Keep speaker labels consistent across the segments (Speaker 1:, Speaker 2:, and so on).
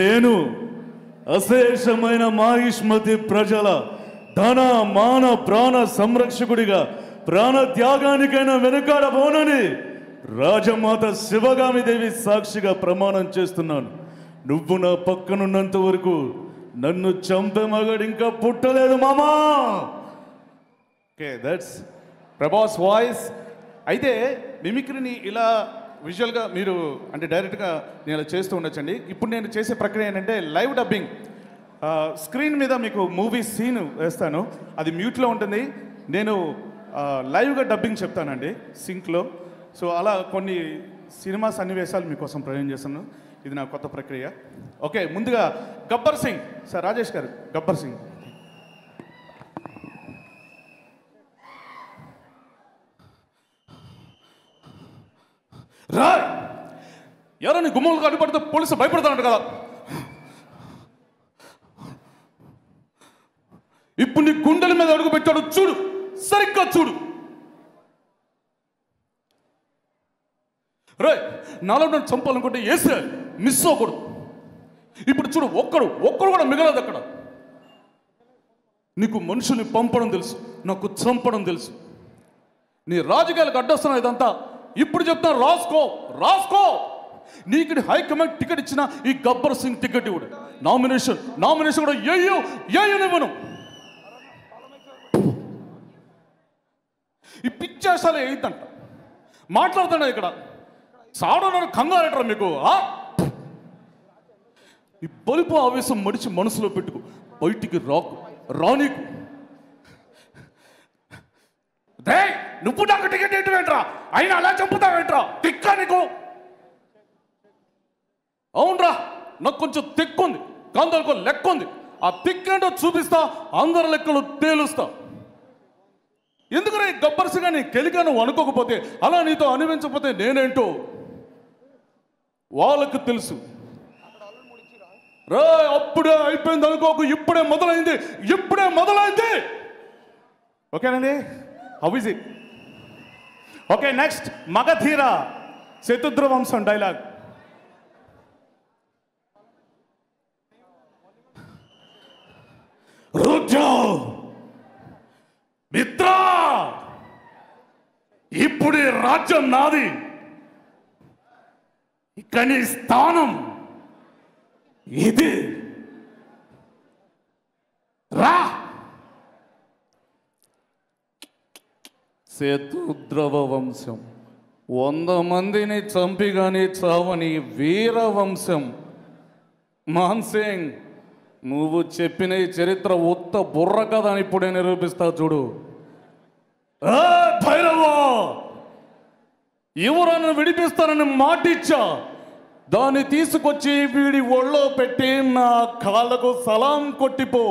Speaker 1: నేను అశేషమైన మాహిష్మతి ప్రజల ధన మాన ప్రాణ సంరక్షకుడిగా ప్రాణ త్యాగానికైనా వెనుకాడబోనని రాజమాత శివగామి దేవి సాక్షిగా ప్రమాణం చేస్తున్నాను. నువ్వు నా పక్కనున్నంత వరకు నన్ను చంపే మగాడు ఇంకా పుట్టలేదు మామా. Okay, that's Prabhas voice. అయితే మిమిక్రీని ఇలా విజువల్గా మీరు అంటే డైరెక్ట్గా నేను ఇలా చేస్తూ ఉండొచ్చండి. ఇప్పుడు నేను చేసే ప్రక్రియ ఏంటంటే లైవ్ డబ్బింగ్. స్క్రీన్ మీద మీకు మూవీ సీన్ వేస్తాను, అది మ్యూట్లో ఉంటుంది. నేను లైవ్గా డబ్బింగ్ చెప్తానండి సింక్లో. సో అలా కొన్ని సినిమా సన్నివేశాలు మీకోసం ప్రయోజనం చేస్తాను. ఇది నా కొత్త ప్రక్రియ. ఓకే, ముందుగా గబ్బర్ సింగ్ సార్, రాజేష్ గారు గబ్బర్ సింగ్. రా, ఎవరైనా గుమ్మలకు అడ్డుపడితే పోలీసు భయపడతానంట కదా. ఇప్పుడు నీ గుండెల మీద అడుగు పెట్టాడు చూడు, సరిగ్గా చూడు. రే, నాలో నన్ను చంపాలనుకుంటే వేసే మిస్ అవ్వకూడదు. ఇప్పుడు చూడు, ఒక్కడు కూడా మిగలదు అక్కడ. నీకు మనుషుల్ని పంపడం తెలుసు, నాకు చంపడం తెలుసు. నీ రాజకీయాలకు అడ్డొస్తున్నా ఇదంతా. ఇప్పుడు చెప్తాను, రాసుకో. నీకు హైకమాండ్ టికెట్ ఇచ్చిన ఈ గబ్బర్ సింగ్ టికెట్ ఇవ్వడు. నామినేషన్ కూడా ఏయనివ్వను. ఈ పిచ్చేసాలు ఏంటంట మాట్లాడుతున్నా ఇక్కడ. సాడో కంగారెటరా మీకు. ఈ బలుపు ఆవేశం మడిచి మనసులో పెట్టుకు, బయటికి రానీకు. నువ్వు నాకు టికెట్ ఏంటరా, అయినా అలా చంపుతావేంట్రా, తిక్కా నీకు. అవునరా, నాకు కొంచెం తిక్కుంది, కొందరికి లెక్క ఉంది. ఆ తిక్కేంటో చూపిస్తా, అందరి లెక్కలు తేలుస్తా. ఎందుకురా ఈ గబ్బర్ సింగ్ అని కెలిగా నువ్వు అనుకోకపోతే, అలా నీతో అనిపించకపోతే నేనేంటో వాళ్ళకు తెలుసు. రే, అప్పుడే అయిపోయింది అనుకోకు, ఇప్పుడే మొదలైంది. ఓకేనండి, how is it? Okay, next Magadheera శతద్ర వంశం డైలాగ్. రుద్ర మిత్ర, ఇప్పుడు ఈ రాజ్యం నాది, ఇక నీ స్థానం ఇది. రా. శతద్రవ వంశం 100 మందిని చంపిగాని చావని వీర వంశం. మాన్సింగ్, నువ్వు చెప్పిన ఈ చరిత్ర ఉత్త బుర్ర కథ అని ఇప్పుడే నిరూపిస్తా చూడు. భైరవా, ఎవరన్నా విడిపిస్తానని మాటిచ్చా, దాన్ని తీసుకొచ్చి వీడి ఒళ్ళో పెట్టి నా కాళ్ళకు సలాం కొట్టిపో,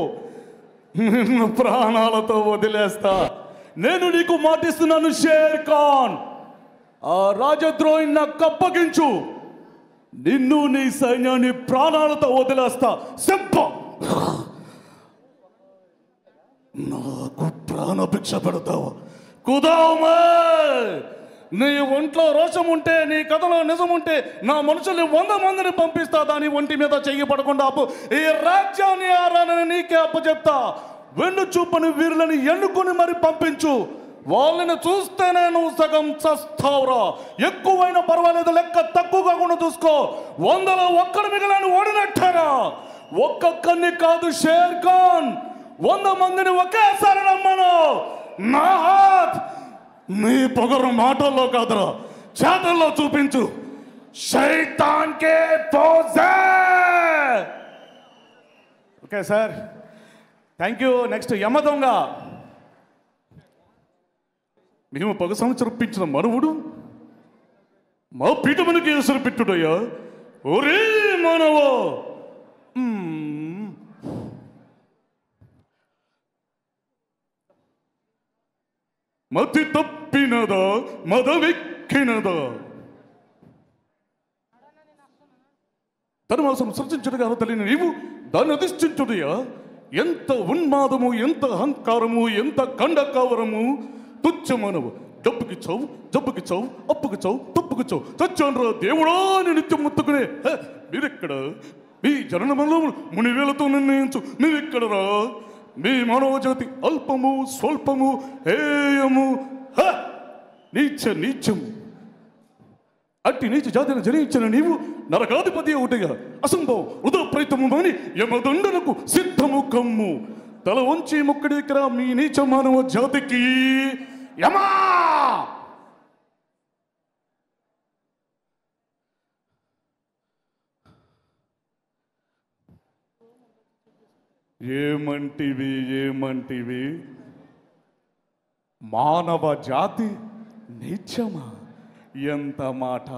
Speaker 1: నిన్ను ప్రాణాలతో వదిలేస్తా. నేను నీకు మాటిస్తున్నాను షేర్ ఖాన్. ఆ రాజద్రోహిని నాకు అప్పగించు, నిన్ను నీ సైన్యాన్ని ప్రాణాలతో వదిలేస్తా. చెప్ప, నాకు ప్రాణభిక్ష పెడతావా? కుదామే. నీ ఒంట్లో రోషం ఉంటే, నీ కథలో నిజం ఉంటే, నా మనుషుల్ని 100 మందిని పంపిస్తా. దాని ఒంటి మీద చెయ్యి పడకుండా ఆపు. ఈ రాజ్యాన్ని ఆరానని నీకే అప్పచెప్తా. వెన్ను చూపని వీరులని ఎన్నుకొని మరి పంపించు. వాళ్ళని చూస్తేనే నువ్వు సగం చస్తావురా. ఎక్కువైనా పర్వాలేదు, లెక్క తక్కువ కాకుండా చూసుకో. 100లో ఒక్కడు మిగలని ఓడినట్టేరా. ఒక్కొక్కరిని కాదు షేర్ ఖాన్, 100 మందిని ఒకేసారి రమ్మను. నా హాత్, నీ పొగరు మాటల్లో కాదురా, చేతల్లో చూపించు. శైతాన్ కే పోజే. Okay sir, thank you. Next Yamadonga. మేము 10 సంవత్సరం ఇప్పించిన మనవుడు మా పీఠమునికి ఎసురు పెట్టుడయ్యా. ఒరే మానవా, మతి తప్పినదా, మదవెక్కినదా? ధర్మాసం సృష్టించుడుగా తెలియని నీవు దాన్ని అధిష్ఠించుడయ్యా. ఎంత ఉన్మాదము, ఎంత అహంకారము, ఎంత కండకావరము. తుచ్చమానవు, డబ్బుకి చావు, జబ్బుకి చావు, అప్పుకి చావు, తప్పుకి చావు. చచ్చాను రా దేవుడా అని నిత్యం ముత్తుకునే మీరెక్కడ? మీ జననములో మునివేలతో నిర్ణయించు. నువ్వెక్కడరా? మీ మానవ జాతి అల్పము, స్వల్పము, హేయము, నీచము. అట్టి నీచ జాతిని జనించిన నీవు నరకాధిపతి ఒకటిగా అసంభవం వృధా ప్రయత్నము అని యమదండనకు సిద్ధము కమ్ము. తల వంచి మొక్కడికరా మీ నీచ మానవ జాతికి. యమా! ఏమంటివి? మానవ జాతి నీచమా? ఎంత మాట!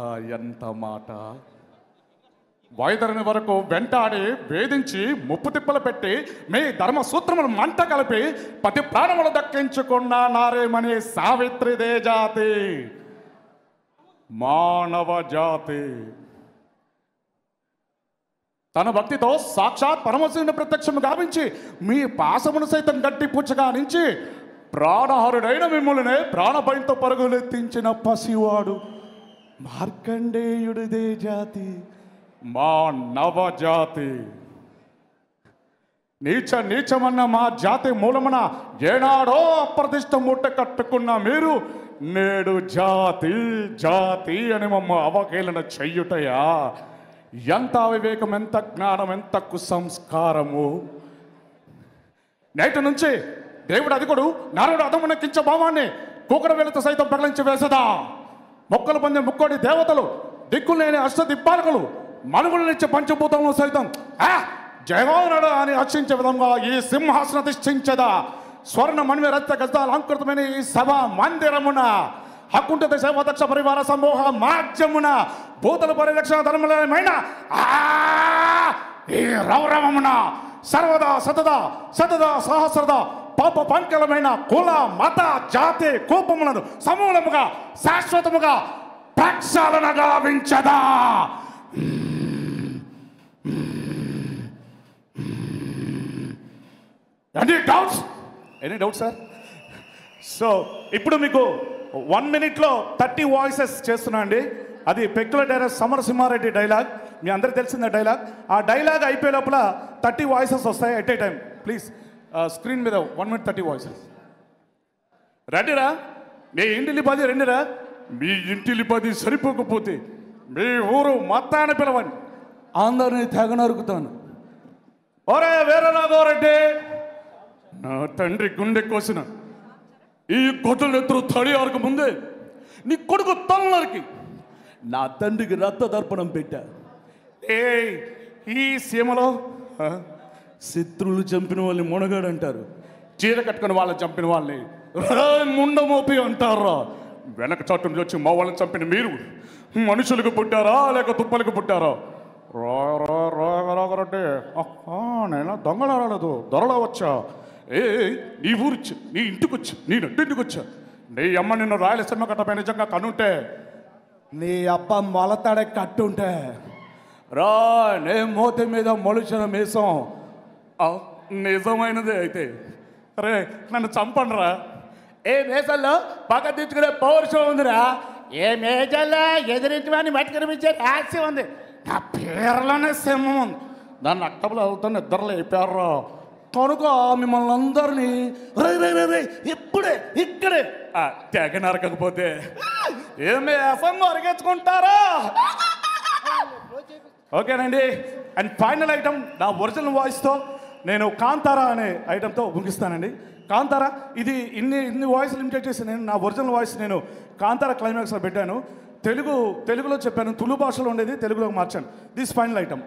Speaker 1: వైదరిని వరకు వెంటాడి వేధించి ముప్పు తిప్పలు పెట్టి మీ ధర్మ సూత్రములు మంట కలిపి పతి ప్రాణములు దక్కించుకున్న నారేమని సావిత్రిదే జాతి, మానవ జాతి. తన భక్తితో సాక్షాత్ పరమశివుని ప్రత్యక్షము గావించి మీ పాసమును సైతం గట్టి పుచ్చగా నుంచి ప్రాణహరుడైన మిమ్మల్ని ప్రాణభయంతో పరుగులెత్తించిన పసివాడు మార్కండేయుడిదే జాతి, మా నవజాతి. నీచమన్న మా జాతి మూలమున ఏనాడో అప్రతిష్ట మూట కట్టుకున్న మీరు నేడు జాతి అని మమ్మ అవహేళన చెయ్యుటయా? ఎంత అవివేకం, ఎంత జ్ఞానం, ఎంత కుసంస్కారము! నేటి నుంచి దేవుడు అధికుడు నరుడు అధమునెక్కించ భావాన్ని కూకడ వేలతో సైతం ప్రకటించి వేసదా. మొక్కలు పొందే ముక్కోడి దేవతలు, దిక్కులు లేని అష్టదిప్పాలకులు, మనుగులనిచ్చే పంచభూతములు సైతం జగోనడు అని హర్షించే విధంగా ఈ సింహాసన అధిష్ఠించదా. స్వర్ణ మణి రక్త గజాల అంకృతమైన ఈ సభ మందిరమున హక్కుంటది సేవాదక్ష పరివార సమూహ మాధ్యమున భూతల పరిరక్షణ ధర్మమైన ఈ రౌరవమున సర్వదా సతదా సహస్రద పాప పంకలమైన కుల మత జాతి కోపములను సమూలముగా శాశ్వతముగా ప్రక్షాళన గావించదా. Any doubts sir? సో ఇప్పుడు మీకు 1 minute 30 వాయిసెస్ చేస్తున్నా అండి. అది పెక్కుల డైరెక్టర్ సమరసింహారెడ్డి డైలాగ్, మీ అందరికి తెలిసిన డైలాగ్. ఆ డైలాగ్ అయిపోయే లోపల 30 వాయిసెస్ వస్తాయి at a time. Please screen మీద 1 minute 30 వాయిసెస్. రెడీరా? మీ ఇంటిలి 10 రెండురా. మీ ఇంటిలి 10 సరిపోకపోతే మీ ఊరు మొత్తాన్ని పిలవండి, అందరినీ తెగ నరుకుతాను. ఒరే వీరరాఘవరెడ్డి, నా తండ్రి గుండె కోసిన ఈ గొడ్డలు ఎత్తురు తడి ఆరక ముందే నీ కొడుకు తలనరికి నా తండ్రికి రక్త తర్పణం పెట్టా. ఈ సీమలో శత్రువులు చంపిన వాళ్ళని మునగాడు అంటారు, చీర కట్టుకుని వాళ్ళని చంపిన వాళ్ళని ముండమోపి అంటారా. వెనక చాటు వచ్చి మా వాళ్ళని చంపిన మీరు మనుషులకు పుట్టారా లేక తుప్పలకు పుట్టారా? రాగరెడ్డి, నేను దొంగలు రాలేదు, దొరలా వచ్చా. నీ ఊరిచ్చు, నీ ఇంటికి వచ్చా, నీ నట్టింటికి వచ్చా. నీ అమ్మ నిన్ను రాయలసీమ కట్టపై నిజంగా కనుంటే, నీ అబ్బ మొలతాడే కట్టుంటే రా నే మోతి మీద మొలిచిన మీసం నిజమైనదే అయితే రే నన్ను చంపండిరా. ఏ మేసల్లో పక్క తెచ్చుకునే పౌరుషం ఉందిరా. ఏ మేజల్లో ఎదిరించమని మట్టి కనిపించే హాస్యం ఉంది. నా పేర్లోనే సింహం ఉంది. దాన్ని అట్టబులు అవుతాను నిద్రలో అయిపోయారు కనుక మిమ్మల్ని అందరినీ ఇప్పుడే ఇక్కడే తెగ నరకకపోతే ఏమే అసలు అరిగించుకుంటారా? ఓకేనండి. అండ్ ఫైనల్ ఐటమ్ నా ఒరిజినల్ వాయిస్తో నేను కాంతారా అనే ఐటమ్తో ముగిస్తానండి. కాంతారా ఇది ఇన్ని వాయిస్ లిమిటెడ్ చేసి నేను నా ఒరిజినల్ వాయిస్ నేను కాంతారా క్లైమాక్స్లో పెట్టాను. తెలుగులో చెప్పాను, తులు భాషలో ఉండేది తెలుగులోకి మార్చాను. This final item.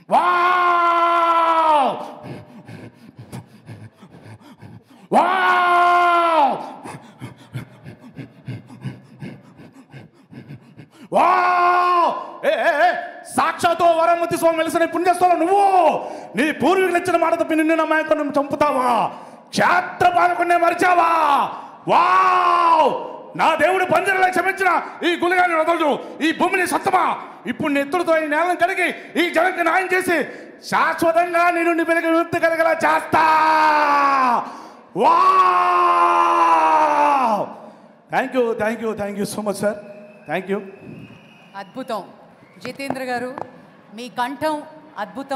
Speaker 2: Wow wow wow సాక్షాత్తు వరమతి స్వామి వెలిసిన పుణ్యస్థలం నువ్వు నీ పూర్వీకులు ఇచ్చిన మాట తప్పి నిన్ను నమ్మకం చంపుతావా క్షేత్ర పాలకునే మరిచావా వావ్ నా దేవుడు పంజరంలో క్షమించిన ఈ గులిగాని వదలదు ఈ భూమిని సత్తమా ఇప్పుడు నీ ఎత్తులతో ఈ నేలను కడిగి ఈ జనానికి న్యాయం చేసి శాశ్వతంగా నీ నుండి వెలుగు విముక్తి కలిగేలా చేస్తా wow thank you so much sir thank you
Speaker 3: అద్భుతం జితేంద్ర గారు మీ కంఠం అద్భుతం